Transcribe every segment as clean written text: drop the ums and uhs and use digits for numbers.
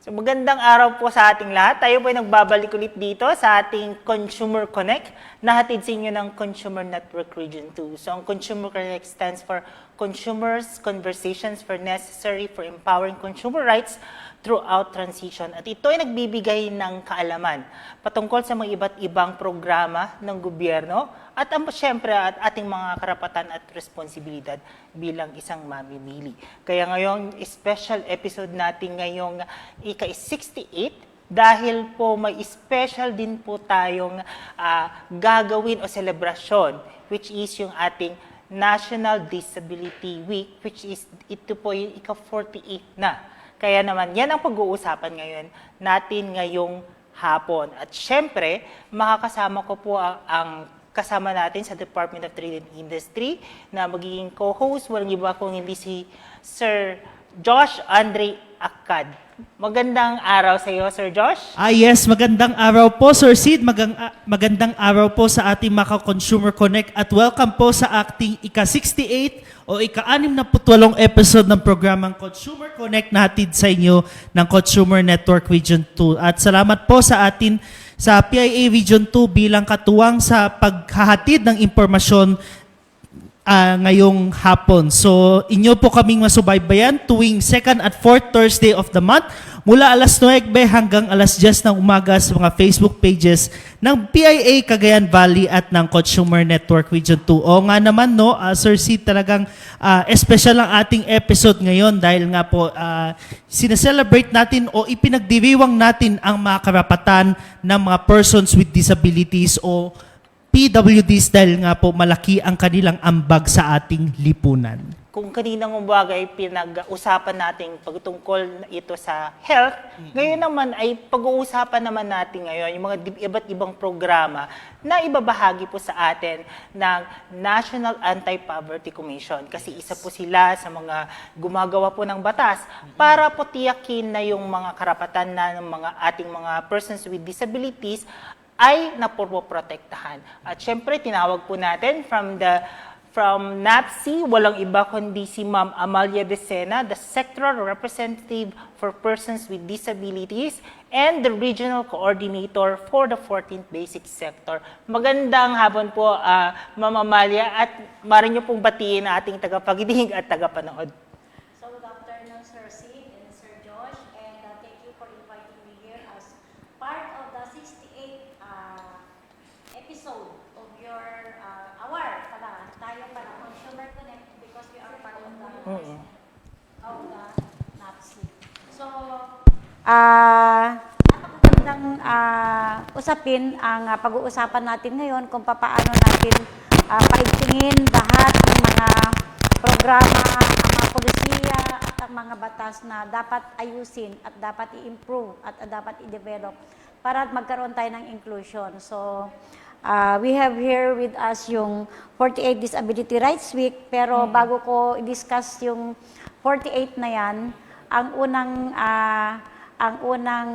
So magandang araw po sa ating lahat. Tayo po ay nagbabalik ulit dito sa ating Consumer Connect na hatid sa inyo ng Consumer Network Region 2. So ang Consumer Connect stands for Consumers Conversations for Necessary for Empowering Consumer Rights throughout transition. At ito ay nagbibigay ng kaalaman patungkol sa mga iba't ibang programa ng gobyerno at syempre at ating mga karapatan at responsibilidad bilang isang mamimili. Kaya ngayong special episode natin ngayong ika-68 dahil po may special din po tayong gagawin o selebrasyon which is yung ating National Disability Week, which is ito po yung ika-48 na. Kaya naman, yan ang pag-uusapan ngayon natin ngayong hapon. At syempre, makakasama ko po ang kasama natin sa Department of Trade and Industry na magiging co-host. Walang iba kung hindi si Sir Josh Andre Akad. Magandang araw sa iyo, Sir Josh. Yes, magandang araw po, Sir Sid. Magandang araw po sa ating mga Consumer Connect at welcome po sa ating ika-68 o ika-68 episode ng programang Consumer Connect na hatid sa inyo ng Consumer Network Region 2. At salamat po sa atin sa PIA Region 2 bilang katuwang sa paghahatid ng impormasyon ngayong hapon. So, inyo po kaming masubaybayan tuwing second at fourth Thursday of the month mula alas 9 hanggang alas 10 ng umaga sa mga Facebook pages ng PIA Cagayan Valley at ng Consumer Network Region 2. O nga naman, no, Sir C, talagang special ang ating episode ngayon dahil nga po sineselebrate natin o ipinagdiriwang natin ang mga karapatan ng mga persons with disabilities o PWDs dahil nga po malaki ang kanilang ambag sa ating lipunan. Kung kaninang umaga ay pinag-usapan natin pagtungkol ito sa health, ngayon naman ay pag-uusapan naman natin ngayon yung mga iba't ibang programa na ibabahagi po sa atin ng National Anti-Poverty Commission. Kasi isa po sila sa mga gumagawa po ng batas para po tiyakin na yung mga karapatan na ng mga ating mga persons with disabilities ay napoprotektahan. At syempre, tinawag po natin from NAPSI, walang iba kundi si Ma'am Amalia Decena, the Sectoral Representative for Persons with Disabilities and the Regional Coordinator for the 14th Basic Sector. Magandang hapon po, Ma'am Amalia, at maaari niyo pong batiin ang ating tagapakinig at tagapanood. So, good afternoon, Sir Sid and Sir Josh, and thank you for inviting me here as part of the 68th episode of your tayo pala, Consumer Connect, because we are part of the NAPSI. So, napakagandang usapin ang pag-uusapan natin ngayon kung paano natin paigtingin lahat ng mga programa, ang mga polisiya at ang mga batas na dapat ayusin at dapat i-improve at dapat i-develop para magkaroon tayo ng inclusion. So, we have here with us yung 48 Disability Rights Week, pero bago ko i-discuss yung 48 na yan, ang unang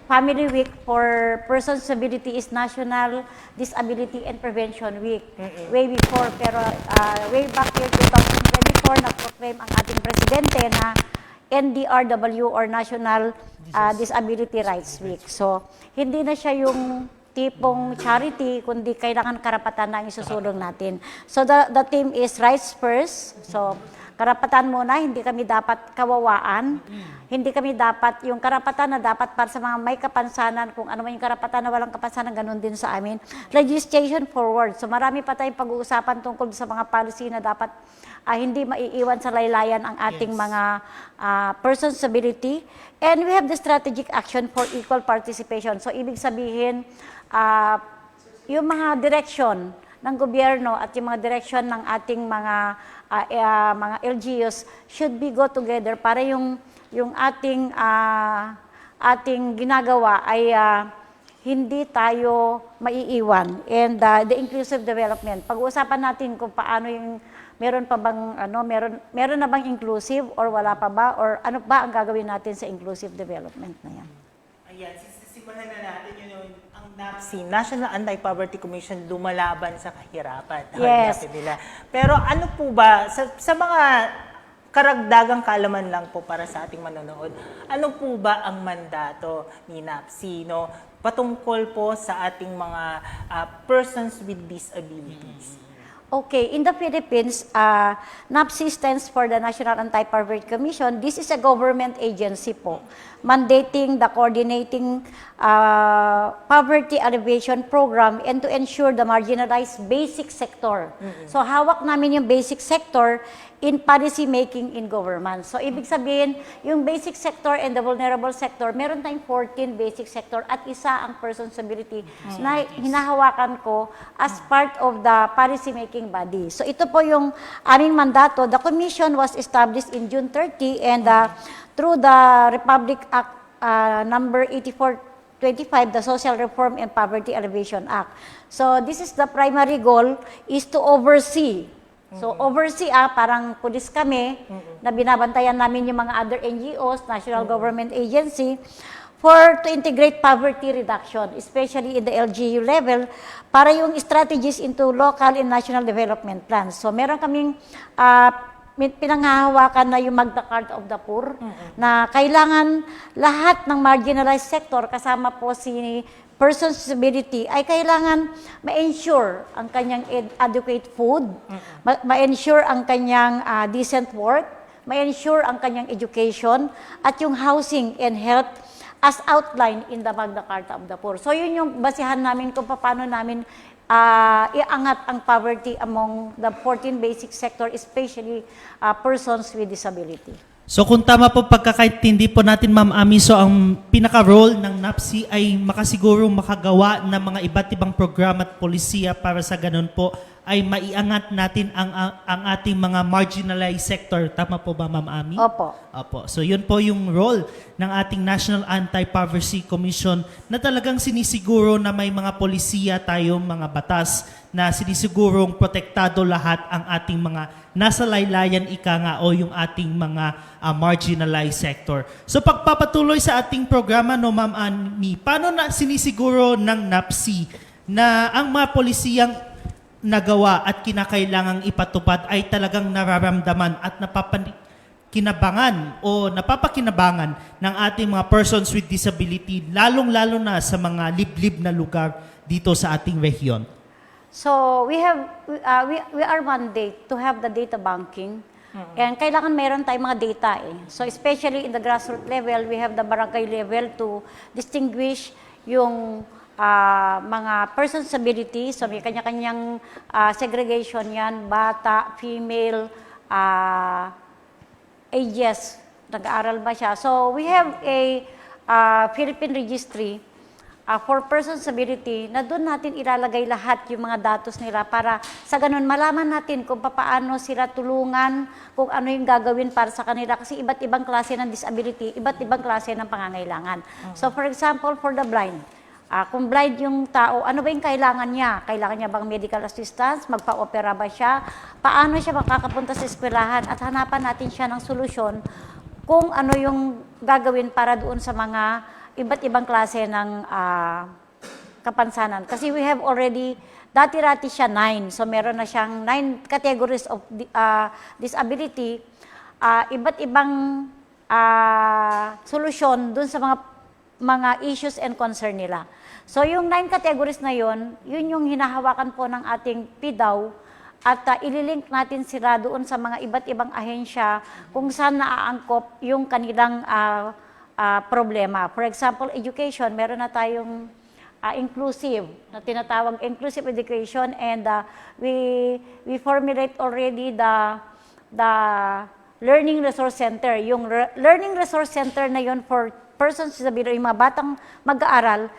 Family Week for Persons with Disability is National Disability and Prevention Week. Way before, pero way back year 2024, nag-proclaim ang ating presidente na NDRW or National Disability Rights Week. So, hindi na siya yung tipong charity, kundi kailangan karapatan na ang isusulong natin. So, the theme is Rights First. So, karapatan muna, hindi kami dapat kawawaan. Hindi kami dapat, yung karapatan na dapat para sa mga may kapansanan, kung ano man yung karapatan na walang kapansanan, ganun din sa amin. Legislation forward. So, marami pa tayong pag-uusapan tungkol sa mga policy na dapat hindi maiiwan sa laylayan ang ating mga persons with disability. And we have the strategic action for equal participation. So, ibig sabihin, yung mga direction ng gobyerno at yung mga direction ng ating mga LGUs should be go together para yung ating ginagawa ay hindi tayo maiiwan. And the inclusive development. Pag-uusapan natin kung paano yung meron pa bang meron na bang inclusive or wala pa ba, or ano ba ang gagawin natin sa inclusive development na yan. Ayan, simulan na natin yun ang NAPSI, National Anti-Poverty Commission, lumalaban sa kahirapan. Yes. Nila. Pero ano po ba, sa mga karagdagang kaalaman lang po para sa ating manonood. Ano po ba ang mandato ni NAPSI, no? Patungkol po sa ating mga persons with disabilities? Okay, in the Philippines, NAPSI stands for the National Anti-Poverty Commission. This is a government agency po, mandating the coordinating poverty alleviation program and to ensure the marginalized basic sector. So hawak namin yung basic sector in policy making in government. So ibig sabihin, yung basic sector and the vulnerable sector, meron tayong 14 basic sector at isa ang persons with disability na hinahawakan ko as part of the policy making body. So ito po yung aming mandato. The commission was established in June 30 and through the Republic Act number 8425, the Social Reform and Poverty Alleviation Act. So this is the primary goal is to oversee. So oversee, parang pulis kami na binabantayan namin yung mga other NGOs, national government agency, to integrate poverty reduction, especially in the LGU level, para yung strategies into local and national development plans. So meron kaming pinanghahawakan na yung Magna Carta of the Poor, na kailangan lahat ng marginalized sector, kasama po si persons with disability, ay kailangan ma-ensure ang kanyang adequate food, ma-ensure ang kanyang decent work, ma-ensure ang kanyang education, at yung housing and health as outlined in the Magna Carta of the Poor. So yun yung basihan namin kung paano namin iangat ang poverty among the 14 basic sector, especially persons with disability. So kung tama po pagkakaintindi po natin, Ma'am Ami, so ang pinaka-role ng NAPSI ay makasiguro makagawa ng mga iba't ibang programa at polisiya para sa ganun po ay maiangat natin ang ating mga marginalized sector. Tama po ba, Ma'am Ami? Opo. Opo. So yun po yung role ng ating National Anti-Poverty Commission na talagang sinisiguro na may mga polisiya tayong mga batas na sinisigurong protektado lahat ang ating mga nasa laylayan ika nga o yung ating mga marginalized sector. So pagpapatuloy sa ating programa, no, Ma'am Ami, paano na sinisiguro ng NAPSI na ang mga polisiyang nagawa at kinakailangang ipatupad ay talagang nararamdaman at napapakinabangan ng ating mga persons with disability, lalong-lalo na sa mga liblib na lugar dito sa ating rehiyon? So we are mandate to have the data banking. And kailangan meron tayong mga data So especially in the grassroots level, we have the barangay level to distinguish yung mga persons with disability. So may kanya-kanyang segregation yan, bata, female, ages, nag-aaral ba siya. So we have a Philippine registry for persons with disability na doon natin ilalagay lahat yung mga datos nila para sa ganun malaman natin kung paano sila tulungan, kung ano yung gagawin para sa kanila kasi iba't ibang klase ng disability, iba't ibang klase ng pangangailangan. So for example, for the blind, kung blind yung tao, ano ba yung kailangan niya? Kailangan niya bang medical assistance? Magpa-opera ba siya? Paano siya makakapunta sa eskwelahan? At hanapan natin siya ng solusyon kung ano yung gagawin para doon sa mga iba't ibang klase ng kapansanan. Kasi we have already, dati-rati siya 9. So meron na siyang 9 categories of disability. Iba't ibang solusyon dun sa mga issues and concern nila. So yung 9 categories na yun yung hinahawakan po ng ating PDAW at ililink natin sila doon sa mga iba't ibang ahensya kung saan naaangkop yung kanilang problema. For example, education, meron na tayong inclusive, na tinatawag inclusive education, and we formulate already the learning resource center. Yung learning resource center na yun for persons with disability, yung mga batang mag-aaral,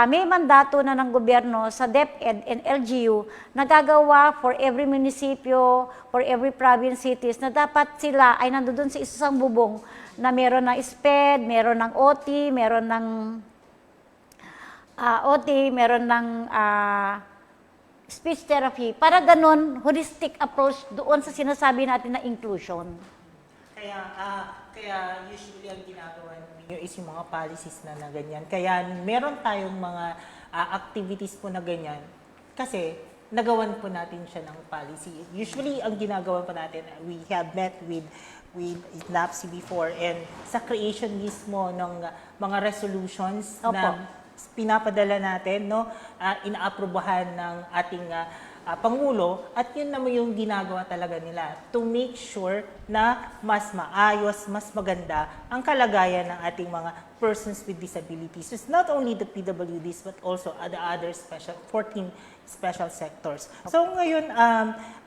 may mandato na ng gobyerno sa DepEd and LGU na gagawa for every munisipyo, for every province, cities, na dapat sila ay nandoon sa isang bubong na meron ng SPED, meron ng OT, meron ng speech therapy. Para ganun, holistic approach doon sa sinasabi natin na inclusion. Kaya usually ang ginagawa ninyo is yung mga policies na ganyan. Kaya meron tayong mga activities po na ganyan. Kasi nagawan po natin siya ng policy. Usually, ang ginagawa po natin, we have met with NAPSI before and sa creation mismo ng mga resolutions Opo. na pinapadala natin, no, inaaprobahan ng ating Pangulo, at yun naman yung ginagawa talaga nila to make sure na mas maayos, mas maganda ang kalagayan ng ating mga persons with disabilities. So it's not only the PWDs but also the other 14 special sectors. So ngayon,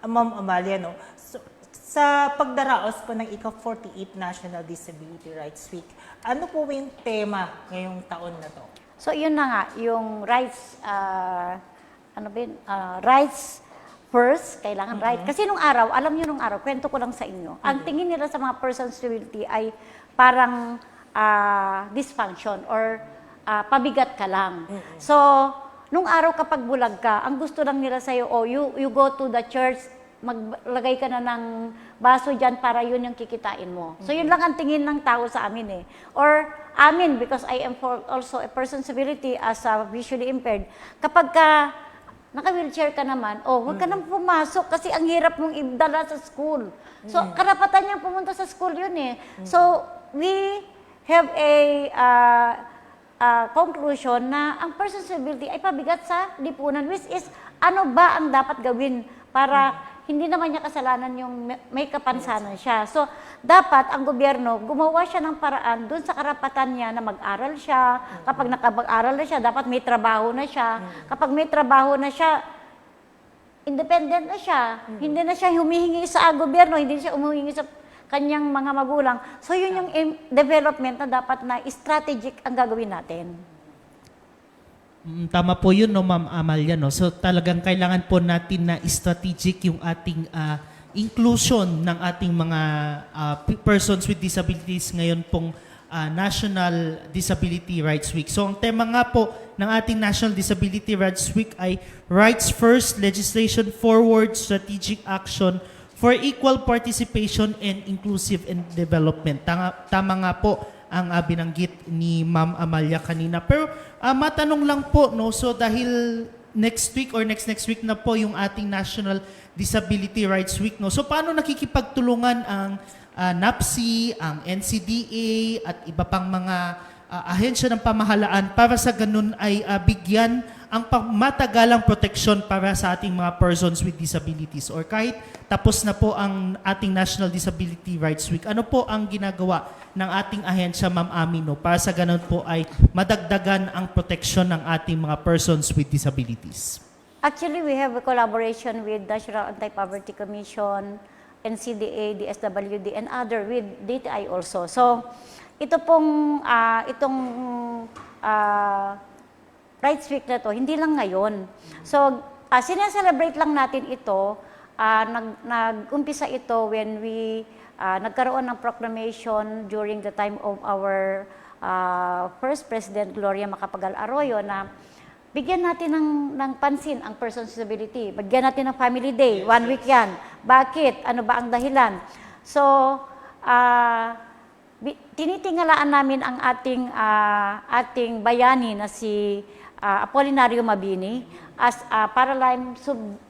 Ma'am Amalia, no, so, sa pagdaraos po ng ika-48 National Disability Rights Week, ano po yung tema ngayong taon na to? So yun na nga, yung rights, rights first, kailangan right. Kasi nung araw, alam niyo nung araw, kwento ko lang sa inyo, ang tingin nila sa mga persons with disability ay parang dysfunction or pabigat ka lang. So, nung araw kapag bulag ka, ang gusto lang nila sa'yo, you go to the church, maglagay ka na ng baso dyan para yun yung kikitain mo. So, yun lang ang tingin ng tao sa amin eh. Or, amin, because I am also a person with disability as visually impaired, kapag ka naka-wheelchair ka naman, huwag ka nang pumasok kasi ang hirap mong idala sa school. So, karapatan niya pumunta sa school yun eh. So, we have a conclusion na ang person with disability ay pabigat sa lipunan, which is, ano ba ang dapat gawin para hindi naman niya kasalanan yung may kapansanan siya. So, dapat ang gobyerno gumawa siya ng paraan dun sa karapatan niya na mag-aral siya. Kapag nakapag-aral na siya, dapat may trabaho na siya. Kapag may trabaho na siya, independent na siya. Hindi na siya humihingi sa gobyerno, hindi siya humihingi sa kanyang mga magulang. So, yun yung development na dapat na strategic ang gagawin natin. Tama po yun, no, Ma'am Amalia. No? So talagang kailangan po natin na strategic yung ating inclusion ng ating mga persons with disabilities ngayon pong National Disability Rights Week. So ang tema nga po ng ating National Disability Rights Week ay Rights First, Legislation Forward, Strategic Action for Equal Participation and Inclusive and Development. Tama nga po ang binanggit ni Ma'am Amalia kanina. Pero matanong lang po, no, so dahil next week or next week na po yung ating National Disability Rights Week, no, so paano nakikipagtulungan ang NAPSI, ang NCDA at iba pang mga ahensya ng pamahalaan para sa ganun ay bigyan ang matagalang proteksyon para sa ating mga persons with disabilities? Or kahit tapos na po ang ating National Disability Rights Week, ano po ang ginagawa ng ating ahensya, Ma'am Amino, para sa ganun po ay madagdagan ang proteksyon ng ating mga persons with disabilities? Actually, we have a collaboration with National Anti-Poverty Commission, NCDA, DSWD, and other with DTI also. So, ito pong Rights Week na to, hindi lang ngayon. So, sineselebrate lang natin ito, nag-umpisa ito when we nagkaroon ng proclamation during the time of our first President, Gloria Macapagal Arroyo, na bigyan natin ng pansin ang persons with disability. Bigyan natin ng Family Day, 1 week yan. Bakit? Ano ba ang dahilan? So, tinitingalaan namin ang ating bayani na si Apolinario Mabini as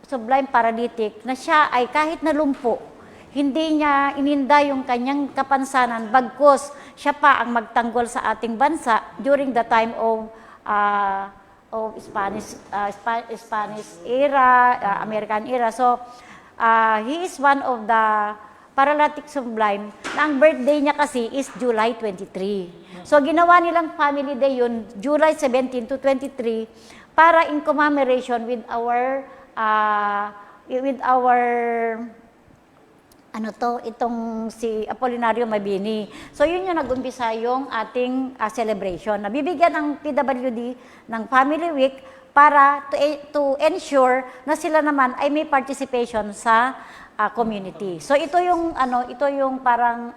sublime paralytic, na siya ay kahit nalumpo, hindi niya ininda yung kanyang kapansanan, bagkus siya pa ang magtanggol sa ating bansa during the time of Spanish era, American era. So, he is one of the paralytic sublime na ang birthday niya kasi is July 23. So, ginawa nilang Family Day yun, July 17 to 23, para in commemoration with our itong si Apolinario Mabini. So, yun yung nag-umpisa yung ating celebration. Nabibigyan ng PWD ng Family Week para to ensure na sila naman ay may participation sa community. So, ito yung parang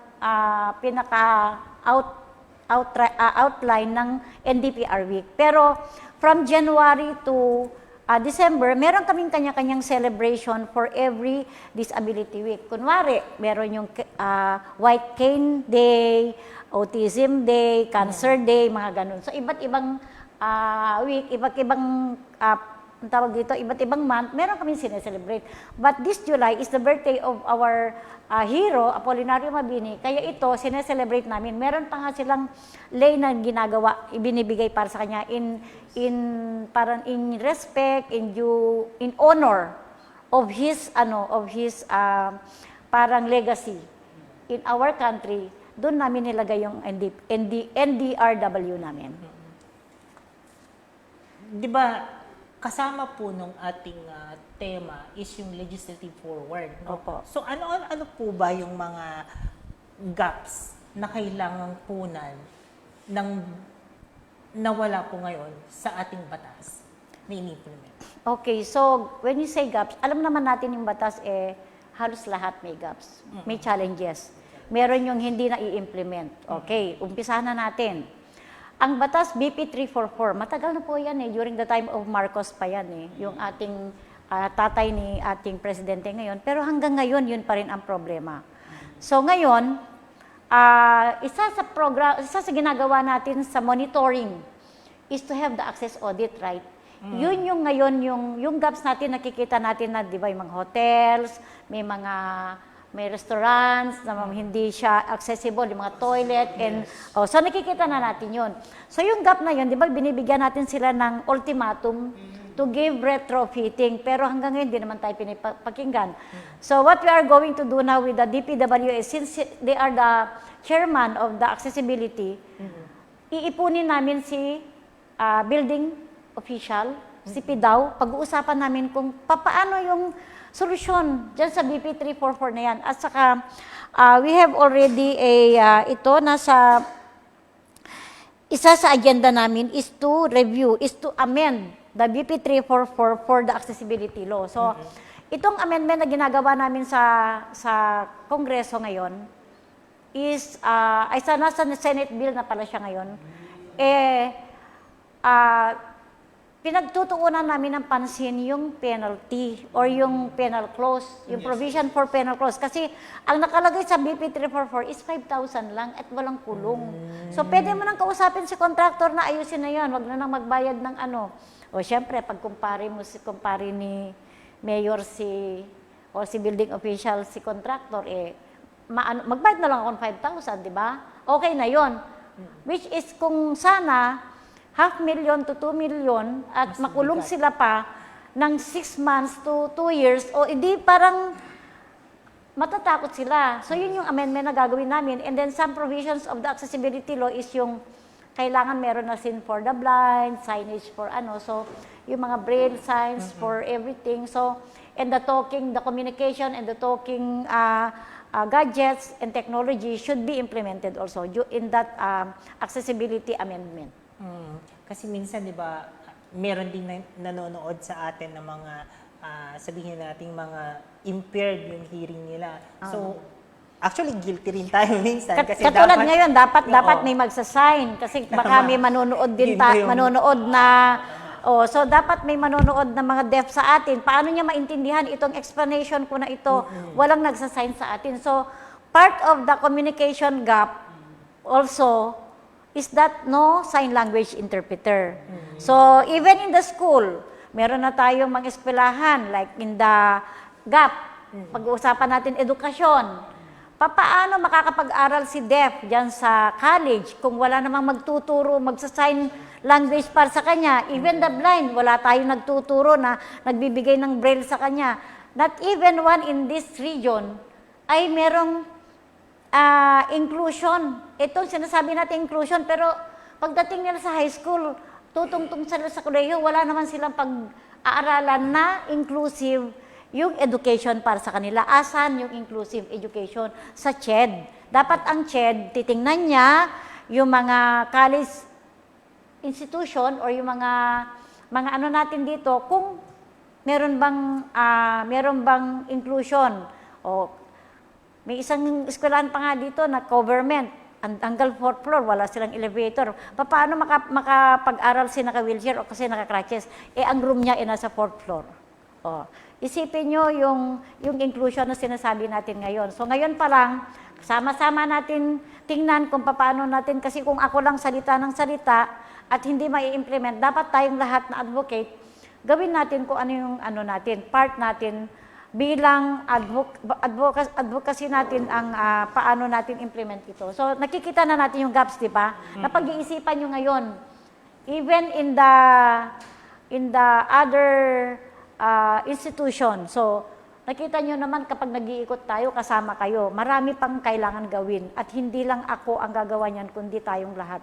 outline ng NDPR Week. Pero from January to December, meron kaming kanya-kanyang celebration for every disability week. Kunwari, meron yung White Cane Day, Autism Day, Cancer Day, mga ganun. So, iba't ibang week, iba't ibang ang tawag dito, iba't ibang month, meron kami sineselebrate. But this July is the birthday of our hero, Apolinario Mabini. Kaya ito, sineselebrate namin. Meron pa nga silang lay na ginagawa, ibinibigay para sa kanya parang in respect, in honor of his parang legacy in our country. Doon namin nilagay yung NDRW namin. Di ba, kasama po nung ating tema is yung legislative forward. No? Opo. So ano po ba yung mga gaps na kailangang punan ng nawala po ngayon sa ating batas na in-implement? Okay, so when you say gaps, alam naman natin yung batas halos lahat may gaps, may challenges. Meron yung hindi na i-implement. Okay, umpisahan na natin. Ang batas BP 344, matagal na po yan during the time of Marcos pa yan yung ating tatay ni ating presidente ngayon. Pero hanggang ngayon, yun pa rin ang problema. So ngayon, isa sa ginagawa natin sa monitoring is to have the access audit, right? Yun yung ngayon, yung gaps natin, nakikita natin na, di ba, yung mga hotels, may restaurants na hindi siya accessible, yung mga toilet, so nakikita na natin yun. So yung gap na yun, di ba, binibigyan natin sila ng ultimatum to give retrofitting, pero hanggang ngayon, di naman tayo pinipakinggan. So what we are going to do now with the DPWS, since they are the chairman of the accessibility, iipunin namin si building official, si PIDAW, pag-uusapan namin kung paano yung solusyon dyan sa BP 344 na yan. At saka, we have already isa sa agenda namin is to review, is to amend the BP 344 for the accessibility law. So, itong amendment na ginagawa namin sa Kongreso ngayon is, nasa Senate bill na pala siya ngayon, pinagtutuunan namin ng pansin yung penalty or yung penal clause, yung provision for penal clause. Kasi ang nakalagay sa BP 344 is 5,000 lang at walang kulong. So pwede mo nang kausapin si contractor na ayusin na yan, wag na nang magbayad ng ano. O syempre, pag kumpare ni mayor o si building official, si contractor, magbayad na lang ako ng 5,000, di ba? Okay na yon. Which is kung sana, 500,000 to 2 million at makulong sila pa ng 6 months to 2 years o hindi parang matatakot sila. So yun yung amendment na gagawin namin. And then some provisions of the accessibility law is yung kailangan meron na sign for the blind, signage for so yung mga braille signs for everything. So and the communication and the talking gadgets and technology should be implemented also in that accessibility amendment. Kasi minsan, di ba, meron din nanonood sa atin ng mga, sabihin natin, mga impaired yung hearing nila. So, actually, guilty rin tayo minsan. Kasi katulad ngayon, dapat may magsasign. Kasi baka may manonood din so dapat may manonood na mga deaf sa atin. Paano niya maintindihan itong explanation ko na ito? Walang nagsasign sa atin. So, part of the communication gap also is that no sign language interpreter. So, even in the school, meron na tayong mga eskwelahan, like in the GAP, pag-uusapan natin edukasyon. Paano makakapag-aral si deaf dyan sa college kung wala namang magtuturo, magsa-sign language para sa kanya? Even the blind, wala tayong nagtuturo na nagbibigay ng braille sa kanya. Not even one in this region ay merong inclusion. Itong sinasabi natin inclusion, pero pagdating nila sa high school, tutungtong sila sa kolehiyo, wala naman silang pag-aaralan na inclusive yung education para sa kanila. Asan yung inclusive education? Sa CHED. Dapat ang CHED, titingnan niya yung mga college institution or yung mga ano natin dito, kung meron bang inclusion. May isang eskwelahan pa nga dito na government, hanggang 4th floor, wala silang elevator. Paano makapag-aral si naka-wheelchair o kasi naka-crutches? Ang room niya nasa 4th floor. Isipin nyo yung inclusion na sinasabi natin ngayon. So ngayon pa lang, sama-sama natin tingnan kung paano natin, kasi kung ako lang salita ng salita at hindi mai-implement, dapat tayong lahat na advocate, gawin natin kung ano yung ano natin, part natin bilang advocacy natin ang paano natin implement ito. So nakikita na natin yung gaps, di ba? Napag-iisipan nyo ngayon, even in the other institution. So nakita nyo naman kapag nag-iikot tayo, kasama kayo, marami pang kailangan gawin at hindi lang ako ang gagawa niyan, kundi tayong lahat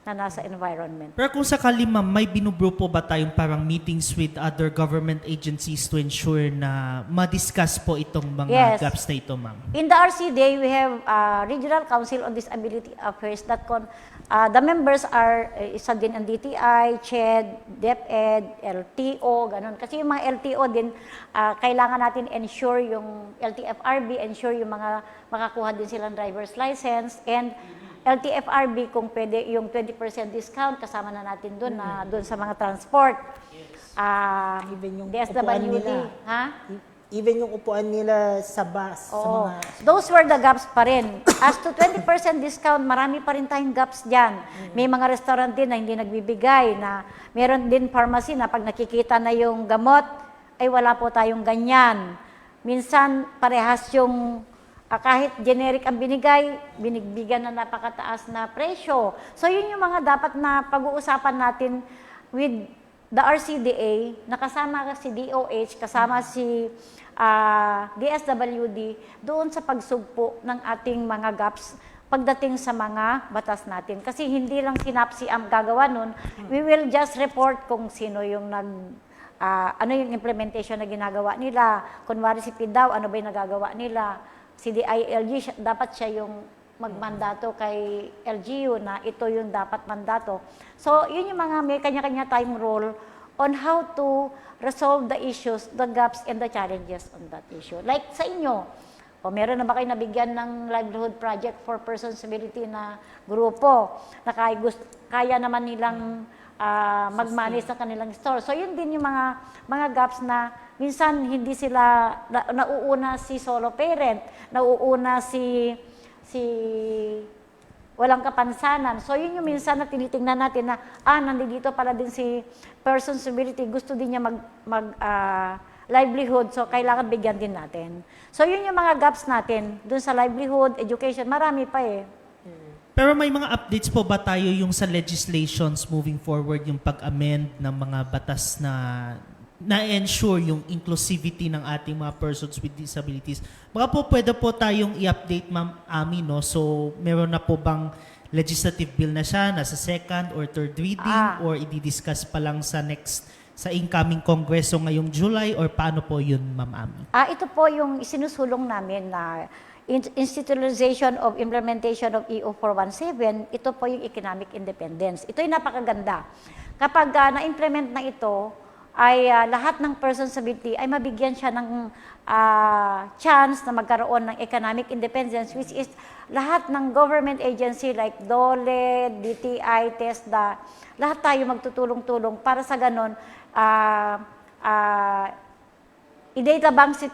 na nasa environment. Pero kung sakali ma'am, may binubro po ba tayong parang meetings with other government agencies to ensure na ma-discuss po itong mga Yes. gaps na ito, ma'am? In the RCDA, we have Regional Council on Disability Affairs that the members are isa din ang DTI, CHED, DepEd, LTO, ganun. Kasi yung mga LTO din, kailangan natin ensure yung LTFRB, ensure yung mga makakuha din silang driver's license, and LTFRB kung pwede yung 20% discount, kasama na natin doon na doon sa mga transport. Even yung DSWD, upuan nila. ha? Even yung upuan nila sa bus, sa Oo. mga... Those were the gaps pa rin. As to 20% discount, marami pa rin tayong gaps dyan. May mga restaurant din na hindi nagbibigay, na meron din pharmacy na pag nakikita na yung gamot, ay wala po tayong ganyan. Minsan, parehas yung kahit generic ang binigay, binigbigan na napakataas na presyo. So yun yung mga dapat na pag-uusapan natin with the RCDA, nakasama si DOH, kasama si DSWD, doon sa pagsugpo ng ating mga gaps pagdating sa mga batas natin. Kasi hindi lang sinapsi ang gagawa nun, we will just report kung sino yung ano yung implementation na ginagawa nila. Kunwari si PIDAW, ano ba yung nagagawa nila? Si DILG, dapat siya yung magmandato kay LGU na ito yung dapat mandato. So, yun yung mga may kanya-kanya time role on how to resolve the issues, the gaps, and the challenges on that issue. Like sa inyo, meron na ba kayo nabigyan ng livelihood project for persons with disability na grupo na kaya naman nilang mag-manage sa kanilang store. So, yun din yung mga gaps na minsan hindi sila, nauuna si solo parent, nauuna si walang kapansanan. So, yun yung minsan na tinitingnan natin na, nandito pala din si person with disability, gusto din niya livelihood, so kailangan bigyan din natin. So, yun yung mga gaps natin, dun sa livelihood, education, marami pa eh. Pero may mga updates po ba tayo yung sa legislations moving forward, yung pag-amend ng mga batas na ensure yung inclusivity ng ating mga persons with disabilities? Baka po pwede po tayong i-update, Ma'am Ami, no? So, meron na po bang legislative bill na siya, nasa second or third reading, or i-discuss pa lang sa incoming kongreso ngayong July, or paano po yun, Ma'am Ami? Ito po yung isinusulong namin na institutionalization of implementation of EO 417, ito po yung economic independence. Ito yung napakaganda. Kapag na-implement na ito, ay lahat ng persons with disability ay mabigyan siya ng chance na magkaroon ng economic independence, which is lahat ng government agency like DOLE, DTI, TESDA, lahat tayo magtutulong-tulong para sa ganon, i-data bank si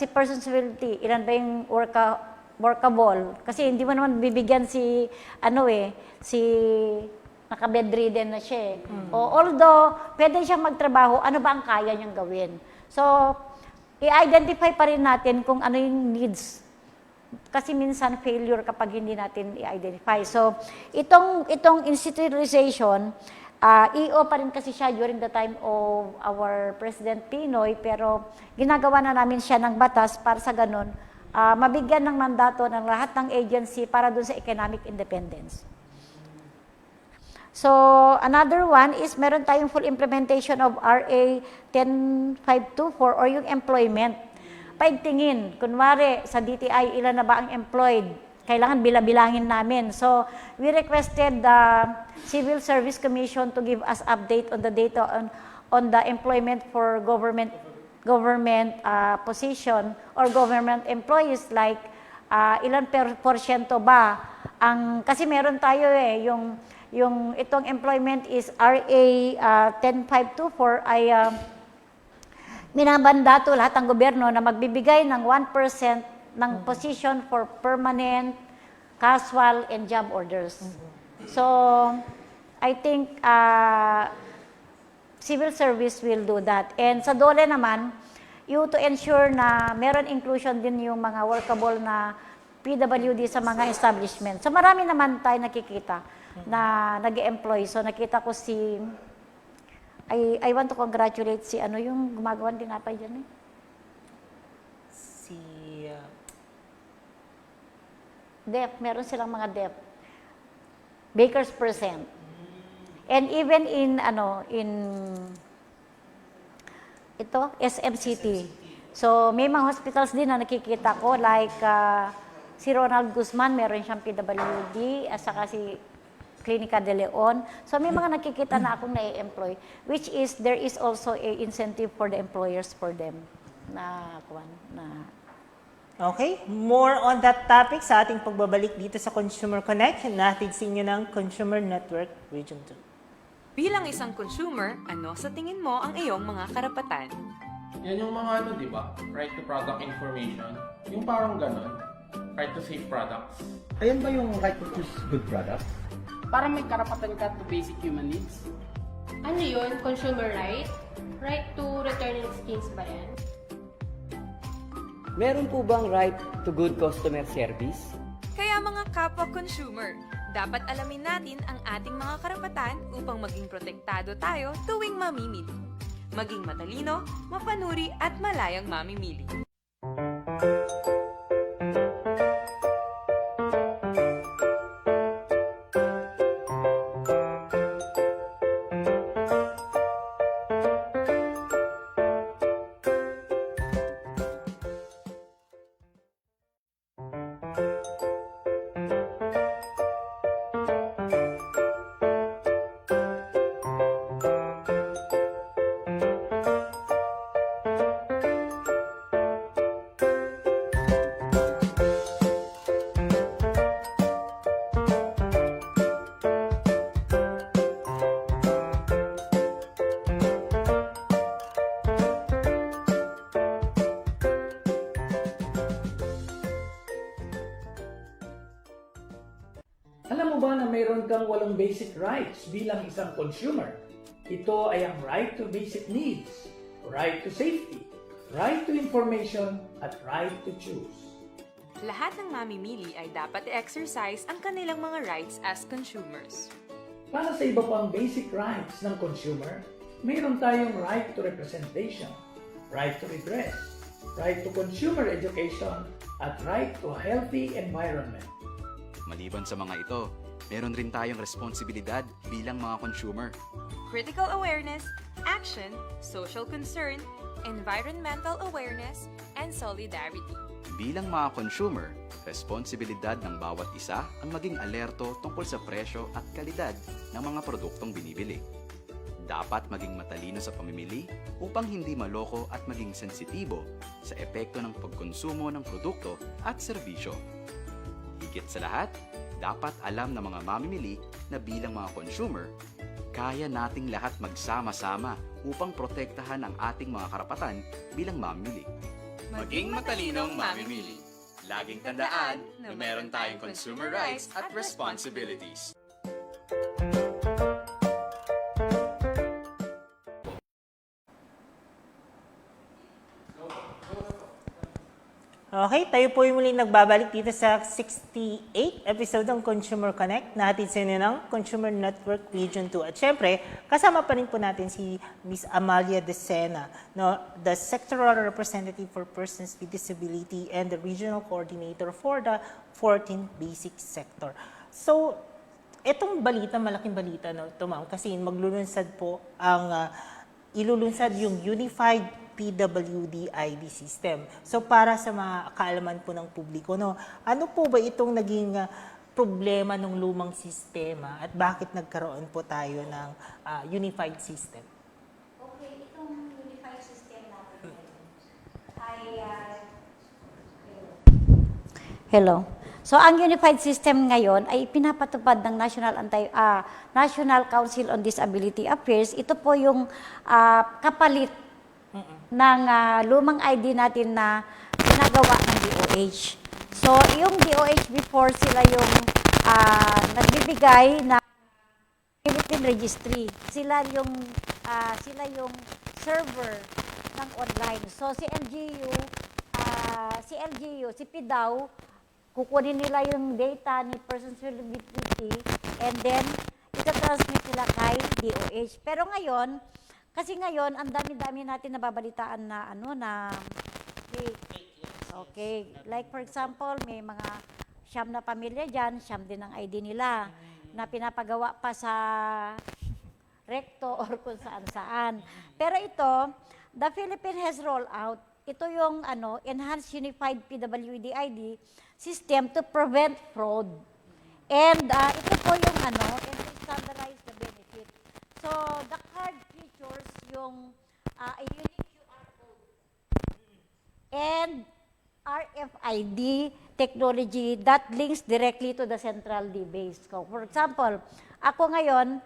person with disability, ilan ba yung workable? Kasi hindi mo naman bibigyan si naka-bedridden na siya eh. Although, pwede siyang magtrabaho, ano ba ang kaya niyang gawin? So, i-identify pa rin natin kung ano yung needs. Kasi minsan failure kapag hindi natin i-identify. So, itong institutionalization, EO pa rin kasi siya during the time of our President Pinoy, pero ginagawa na namin siya ng batas para sa ganun, mabigyan ng mandato ng lahat ng agency para dun sa economic independence. So, another one is meron tayong full implementation of RA 10524 or yung employment. Paigtingin, kunwari sa DTI, ilan na ba ang employed? Kailangan bilangin namin. So, we requested the Civil Service Commission to give us update on the data on the employment for government position or government employees, like ilan porsyento ba ang, kasi meron tayo yung itong employment is RA 10524 ay minabandato lahat ng gobyerno na magbibigay ng 1% ng position for permanent, casual, and job orders. So, I think civil service will do that. And sa DOLE naman, you to ensure na meron inclusion din yung mga workable na PWD sa mga establishment. So marami naman tayo nakikita na nag-employ. So nakita ko si, I want to congratulate si ano yung gumagawa din tinapay dyan eh. Si, DEF, meron silang mga DEF. Baker's percent. And even in ito, SMCT. So may mga hospitals din na nakikita ko like si Ronald Guzman, meron siyang PWD, at saka si Clinica de Leon. So may mga nakikita na akong nai-employ, which is there is also a incentive for the employers for them na okay, more on that topic sa ating pagbabalik dito sa Consumer Connect, natin sa inyo ng Consumer Network Region 2. Bilang isang consumer, ano sa tingin mo ang iyong mga karapatan? Yan yung mga ano, di ba? Right to product information. Yung parang ganon. Right to safe products. Ayan ba yung right to choose good product? Para may karapatan ka to basic human needs. Ano yun? Consumer right? Right to return and exchange ba yan? Meron po bang right to good customer service? Kaya mga kapwa-consumer, dapat alamin natin ang ating mga karapatan upang maging protektado tayo tuwing mamimili. Maging matalino, mapanuri at malayang mamimili. Alam mo ba na mayroon kang 8 basic rights bilang isang consumer? Ito ay ang right to basic needs, right to safety, right to information, at right to choose. Lahat ng mamimili ay dapat i-exercise ang kanilang mga rights as consumers. Para sa iba pang basic rights ng consumer, mayroon tayong right to representation, right to redress, right to consumer education, at right to a healthy environment. Maliban sa mga ito, meron rin tayong responsibilidad bilang mga consumer. Critical awareness, action, social concern, environmental awareness, and solidarity. Bilang mga consumer, responsibilidad ng bawat isa ang maging alerto tungkol sa presyo at kalidad ng mga produktong binibili. Dapat maging matalino sa pamimili upang hindi maloko at maging sensitibo sa epekto ng pagkonsumo ng produkto at serbisyo. Higit sa lahat, dapat alam ng mga mamimili na bilang mga consumer, kaya nating lahat magsama-sama upang protektahan ang ating mga karapatan bilang mamimili. Maging matalinong mamimili. Laging tandaan na meron tayong consumer rights at responsibilities. Okay, tayo po yung muling nagbabalik dito sa 68 episode ng Consumer Connect na hatid sa inyo ng Consumer Network Region 2. At syempre, kasama pa rin po natin si Ms. Amalia Decena, no, the Sectoral Representative for Persons with Disability and the Regional Coordinator for the 14th Basic Sector. So, itong balita, malaking balita, no, ito ma'am, kasi maglulunsad po ang ilulunsad yung Unified PWD ID system. So para sa mga kaalaman po ng publiko, no, ano po ba itong naging problema ng lumang sistema at bakit nagkaroon po tayo ng unified system? Okay, itong unified system natin ay hello. So ang unified system ngayon ay pinapatupad ng National Council on Disability Affairs. Ito po yung kapalit ng lumang ID natin na ginagawa ng DOH. So, yung DOH before sila yung nagbibigay na Philippine Registry. Sila yung sila yung server ng online. So si LGU, si PDAW, kukunin nila yung data ni persons with disability and then ita-transmit nila kay DOH. Pero ngayon, kasi ngayon, ang dami-dami natin nababalitaan na okay. Like for example, may mga siyam na pamilya dyan, siyam din ang ID nila na pinapagawa pa sa recto or kung saan-saan. Pero ito, the Philippines has rolled out. Ito yung Enhanced Unified PWD ID system to prevent fraud. And ito po yung and to standardize the benefit. So, the card features yung a unique QR code and RFID technology that links directly to the central database. So, for example, ako ngayon,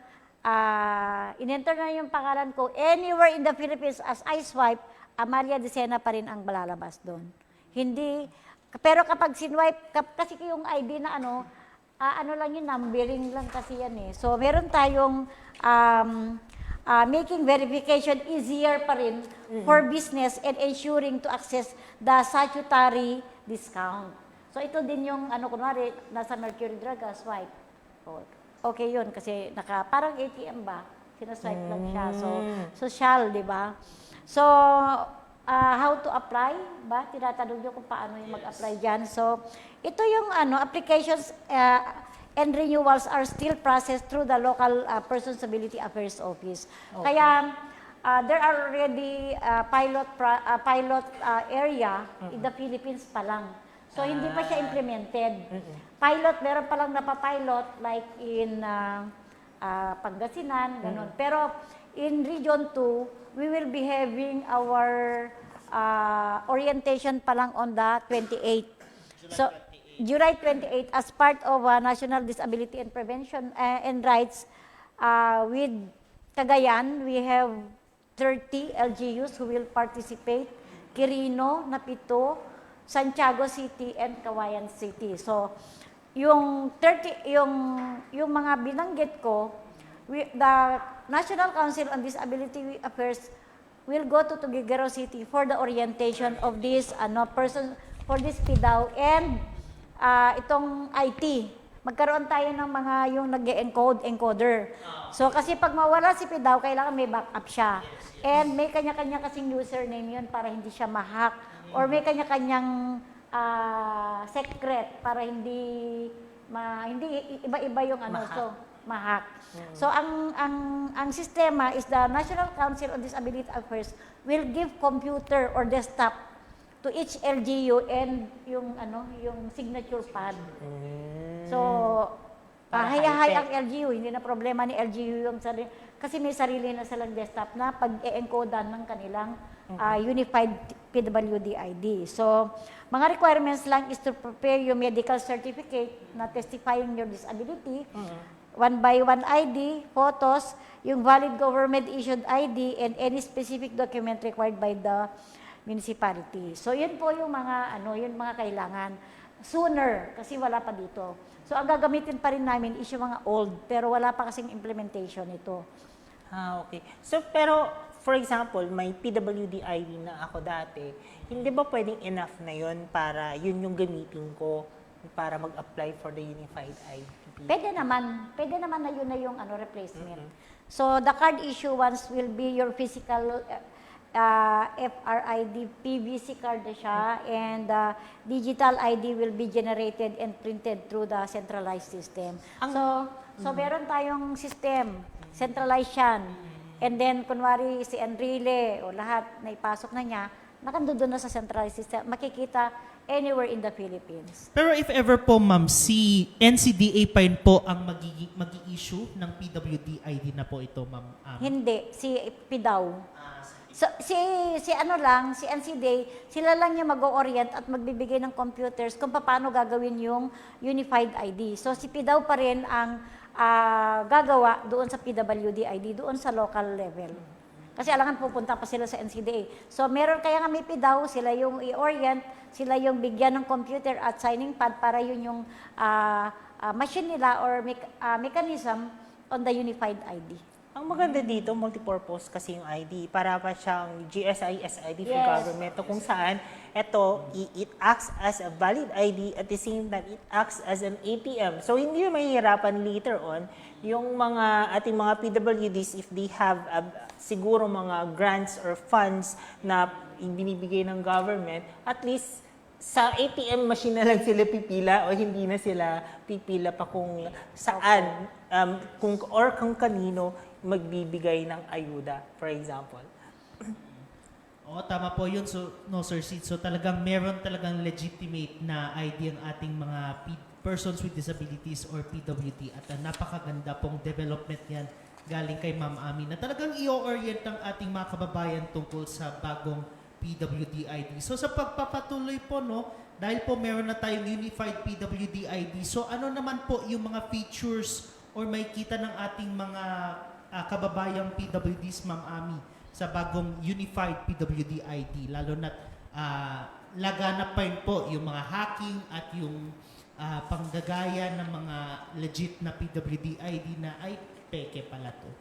in-enter na yung pangalan ko, anywhere in the Philippines as I swipe, Amalia Dicena pa rin ang malalabas doon. Hindi, pero kapag sinwipe, kasi yung ID na lang yun, numbering lang kasi yan eh. So, meron tayong making verification easier pa rin for business and ensuring to access the statutory discount. So, ito din yung, kunwari, nasa Mercury Drug, swipe. Okay yun, kasi parang ATM ba? Sinaswipe lang siya. So, social, di ba? So, how to apply ba? Tinatanong nyo kung paano yung mag-apply dyan. So, ito yung applications and renewals are still processed through the local Persons with Disability Affairs Office. Okay. Kaya, there are already pilot area in the Philippines pa lang. So, hindi pa siya implemented. Pilot, meron pa lang napapilot like in Pangasinan, ganun. Pero, in Region 2, we will be having our orientation pa lang on the 28th. So, July 28 as part of National Disability and Prevention and Rights with Cagayan, we have 30 LGUs who will participate. Quirino, Napito, Santiago City, and Kawayan City. So, yung mga binanggit ko, the National Council on Disability Affairs will go to Tuguegarao City for the orientation of this person for this PDAW and itong IT. Magkaroon tayo ng mga yung encoder. So kasi pag mawala si PDAW, kailangan may backup siya. And may kanya-kanya kasing username yun para hindi siya ma-hack or may kanya-kanyang secret para hindi iba-iba yung so ma-hack. So ang sistema is the National Council on Disability Affairs will give computer or desktop to each LGU and yung signature pad. So hay-hay ang LGU, hindi na problema ni LGU yung sarili kasi may sarili na silang desktop na pag-e-encodean ng kanilang Unified PWD ID. So, mga requirements lang is to prepare your medical certificate na testifying your disability, 1x1 ID, photos, yung valid government-issued ID, and any specific document required by the municipality. So, yun po yung mga kailangan. Sooner, kasi wala pa dito. So, ang gagamitin pa rin namin is yung mga old, pero wala pa kasing implementation ito. Okay. So, pero, for example, may PWD ID na ako dati, hindi ba pwedeng enough na yun para yun yung gamitin ko para mag-apply for the Unified ID? Pwede naman na yun na yung replacement. So, the card issuance will be your physical FRID, PVC card na siya, and digital ID will be generated and printed through the centralized system. So meron tayong system, centralized yan. And then, kunwari si Enrile o lahat na ipasok na niya, nakandun na sa centralized system, makikita anywhere in the Philippines. Pero if ever po, ma'am, si NCDA pa rin po ang mag-i-issue ng PWD ID na po ito, ma'am? Hindi, si PDAW. So, si NCDA, sila lang yung mag-o-orient at magbibigay ng computers kung paano gagawin yung Unified ID. So, si PDAW pa rin ang gagawa doon sa PWD ID, doon sa local level. Kasi alangan pupunta pa sila sa NCDA. So, meron kaya nga may PDAW, sila yung i-orient, sila yung bigyan ng computer at signing pad para yun yung machine nila or mechanism on the Unified ID. Ang maganda dito, multipurpose kasi yung ID. Para pa siyang GSIS ID for Yes. government. Kung saan, it acts as a valid ID at the same time, it acts as an ATM. So, hindi na mahihirapan later on yung mga ating mga PWDs if they have siguro mga grants or funds na binibigay ng government, at least sa ATM machine na lang sila pipila o hindi na sila pipila pa kung saan kung kanino magbibigay ng ayuda, for example. Oo, tama po yun. So, no, Sir Sid. So, talagang meron talagang legitimate na ID ang ating mga persons with disabilities or PWD at napakaganda pong development yan galing kay Ma'am Ami na talagang i-orient ang ating mga kababayan tungkol sa bagong PWD ID. So, sa pagpapatuloy po, no, dahil po meron na tayong Unified PWD ID, so ano naman po yung mga features or may kita ng ating mga kababayang PWDs, Ma'am Ami, sa bagong Unified PWD ID, lalo na laganap pa rin po yung mga hacking at yung panggagaya ng mga legit na PWD ID na ay peke pala to.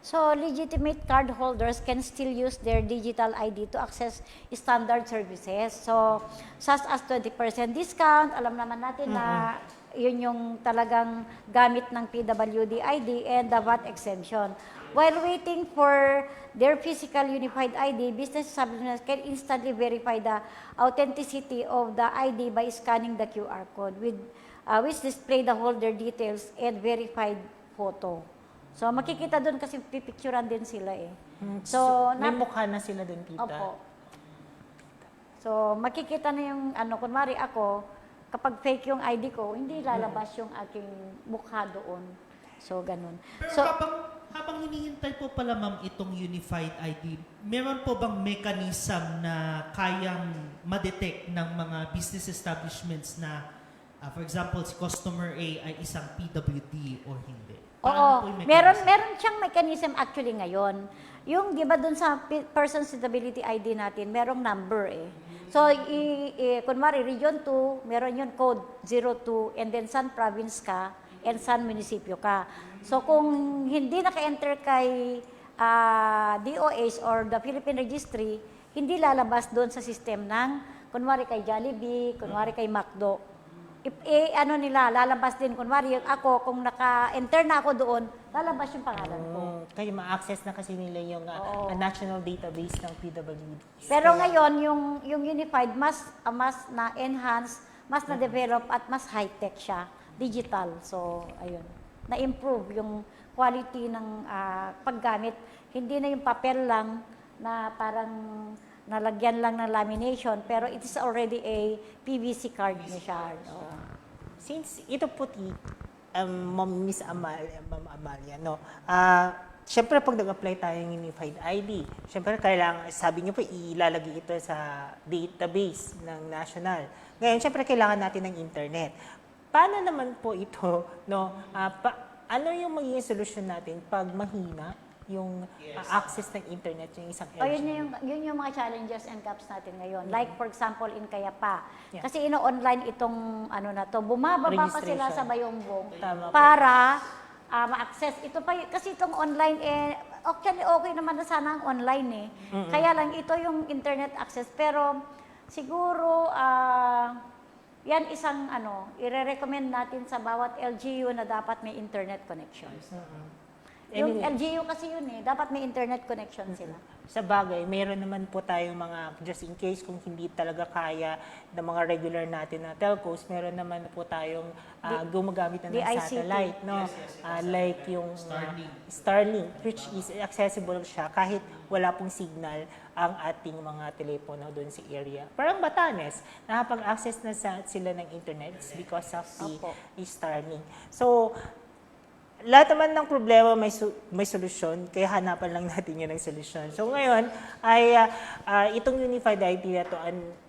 So, legitimate card holders can still use their digital ID to access standard services. So, such as 20% discount, alam naman natin na yun yung talagang gamit ng PWD ID and the VAT exemption. While waiting for their physical unified ID, business establishments can instantly verify the authenticity of the ID by scanning the QR code, which display the holder details and verified photo. So, makikita doon kasi pipicturean din sila eh. So, may mukha na sila dun, tita. Opo. So, makikita na yung, kunwari ako, kapag fake yung ID ko, hindi lalabas yung aking mukha doon. So, ganun. Pero So, habang hinihintay po pala, ma'am, itong Unified ID, meron po bang mechanism na kayang ma-detect ng mga business establishments na, for example, si customer A ay isang PWD o hindi? oo, meron siyang mechanism actually ngayon. Yung, di ba dun sa person suitability ID natin, merong number eh. So, kunwari, Region 2, meron yun code 02, and then San Province ka, and San Munisipyo ka. So, kung hindi naka-enter kay DOH or the Philippine Registry, hindi lalabas doon sa system ng, kunwari kay Jollibee, kunwari kay McDo. Lalabas din, kunwari, ako, kung naka-enter na ako doon, lalabas yung pangalan ko. Kaya ma-access na kasi nila yung national database ng PWD. Pero ngayon, yung Unified, mas na-enhance, mas na-develop, at mas high-tech siya. Digital. So, ayun. Na-improve yung quality ng paggamit. Hindi na yung papel lang na parang nalagyan lang ng lamination, pero it is already a PVC card na siya. Since ito puti, Ma'am Amalia, no? Siyempre, pag nag-apply tayo ng Unified ID, siyempre, kailangan, sabi niyo po, ilalagay ito sa database ng national. Ngayon, siyempre, kailangan natin ng internet. Paano naman po ito, no? Ano yung magiging solusyon natin pag mahina yung access ng internet yung isang LGU? Yun yung mga challenges and gaps natin ngayon. Like, for example, in Kayapa. Kasi ino-online itong, bumababa pa sila sa Bayongbong para ma-access. Ito pa, kasi itong online, actually, okay naman na sana ang online eh. Kaya lang, ito yung internet access. Pero, siguro, yan isang, i-recommend natin sa bawat LGU na dapat may internet connection. Yung LGU kasi yun eh, dapat may internet connection sila. Sa bagay, mayroon naman po tayong mga, just in case kung hindi talaga kaya ng mga regular natin na telcos, meron naman po tayong gumagamit na ng satellite, no? Like yung Starlink, which is accessible siya kahit wala pong signal ang ating mga telepono doon sa area. Parang Batanes, nakapag-access na sila ng internet because of the Starlink. So, lahat naman ng problema may solusyon, kaya hanapan lang natin yun ng solusyon. So ngayon, ay itong Unified ID na ito,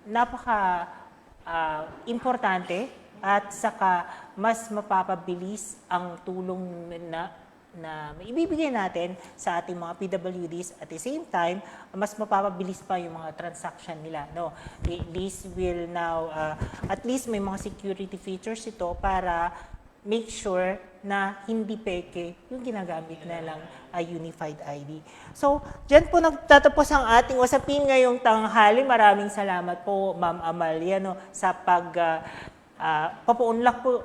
napaka-importante at saka mas mapapabilis ang tulong na maibibigay natin sa ating mga PWDs. At the same time, mas mapapabilis pa yung mga transaction nila. No? This will now, at least may mga security features ito para make sure na hindi peke yung ginagamit na lang unified ID. So, dyan po nagtatapos ang ating usapin ngayong tanghali. Maraming salamat po, Ma'am Amalia, no, sa papaunlak po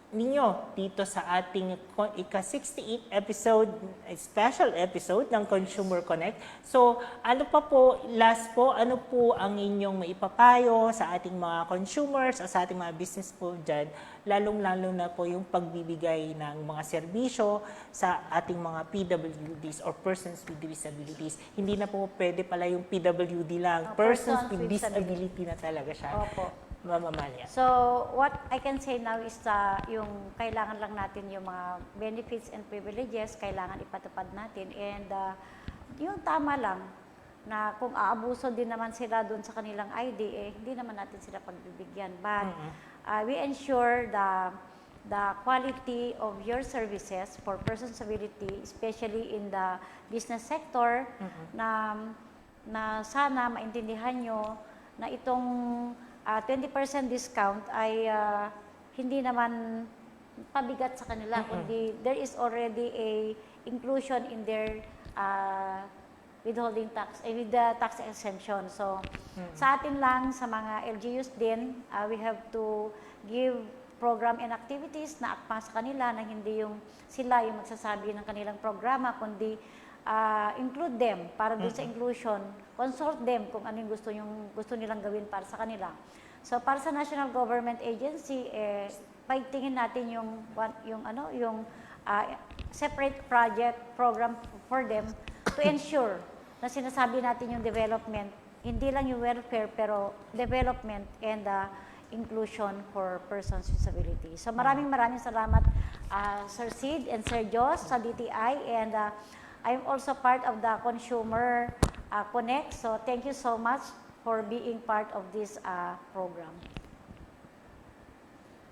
ninyo dito sa ating ika-68 episode, special episode ng Consumer Connect. So, ano pa po, last po, ano po ang inyong maipapayo sa ating mga consumers o sa ating mga business po dyan, lalong-lalo na po yung pagbibigay ng mga serbisyo sa ating mga PWDs or persons with disabilities. Hindi na po pwede pala yung PWD lang, persons with disability na talaga siya. Opo. Ma'am Amalia. So, what I can say now is yung kailangan lang natin yung mga benefits and privileges, kailangan ipatupad natin. And yung tama lang, na kung aabuso din naman sila doon sa kanilang ID, hindi naman natin sila pagbibigyan. But we ensure the quality of your services for persons with disability, especially in the business sector, na sana maintindihan nyo na itong 20% discount ay hindi naman pabigat sa kanila, kundi there is already a inclusion in their withholding tax, with the tax exemption. So, sa atin lang, sa mga LGUs din, we have to give program and activities na akma sa kanila na hindi yung sila yung magsasabi ng kanilang programa, kundi include them para doon sa inclusion, consult them kung ano yung gusto nilang gawin para sa kanila. So para sa National Government Agency, pagtingin natin yung separate project program for them to ensure na sinasabi natin yung development, hindi lang yung welfare pero development and inclusion for persons with disability. So maraming salamat Sir Sid and Sir Jos sa DTI, and I'm also part of the Consumer Connect. So thank you so much for being part of this program.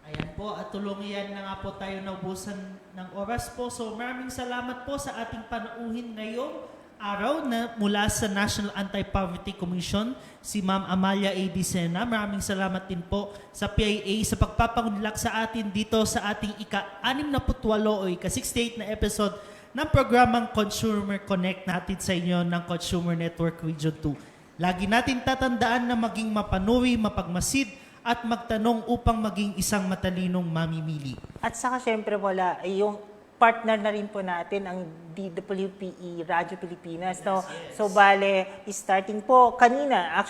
Ayan po, at tulungan na nga po tayo naubusan ng oras po. So maraming salamat po sa ating panauhin ngayong araw na mula sa National Anti-Poverty Commission, si Ma'am Amalia A. Dicena. Maraming salamat din po sa PIA sa pagpapangunlak sa atin dito sa ating ika-68 o ika-68 na episode ng programang Consumer Connect na hatid sa inyo ng Consumer Network Region 2. Lagi natin tatandaan na maging mapanuri, mapagmasid, at magtanong upang maging isang matalinong mamimili. At saka syempre wala, yung partner na rin po natin ang DWPE, Radyo Pilipinas. No? So bale, starting po kaninang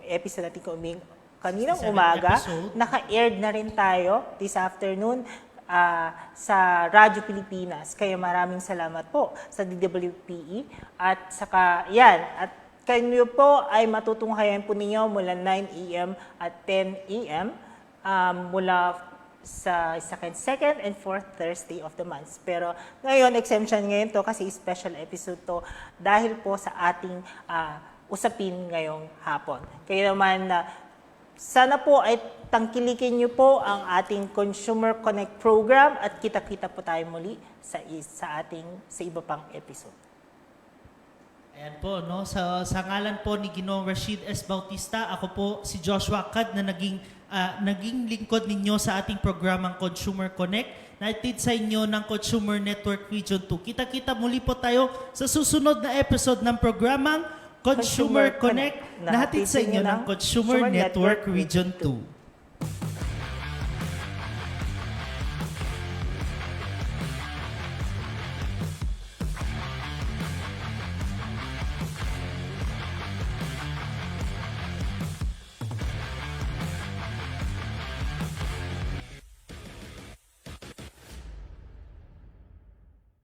episode natin kaninang umaga, naka-aired na rin tayo this afternoon sa Radyo Pilipinas. Kaya maraming salamat po sa DWPE at saka at kayo po ay matutunghayan po ninyo mula 9 a.m. at 10 a.m. Mula sa second and fourth Thursday of the month. Pero ngayon, exemption ngayon to kasi special episode to dahil po sa ating usapin ngayong hapon. Kaya naman, sana po ay tangkilikin niyo po ang ating Consumer Connect program at kita-kita po tayo muli sa iba pang episode. Ayan po, no? Sa ngalan po ni Ginoong Rashid S. Bautista, ako po si Joshua Cad na naging lingkod ninyo sa ating programang Consumer Connect na itid sa inyo ng Consumer Network Region 2. Kita-kita muli po tayo sa susunod na episode ng programang Consumer Connect na hatid sa inyo ng Consumer Network Region 2.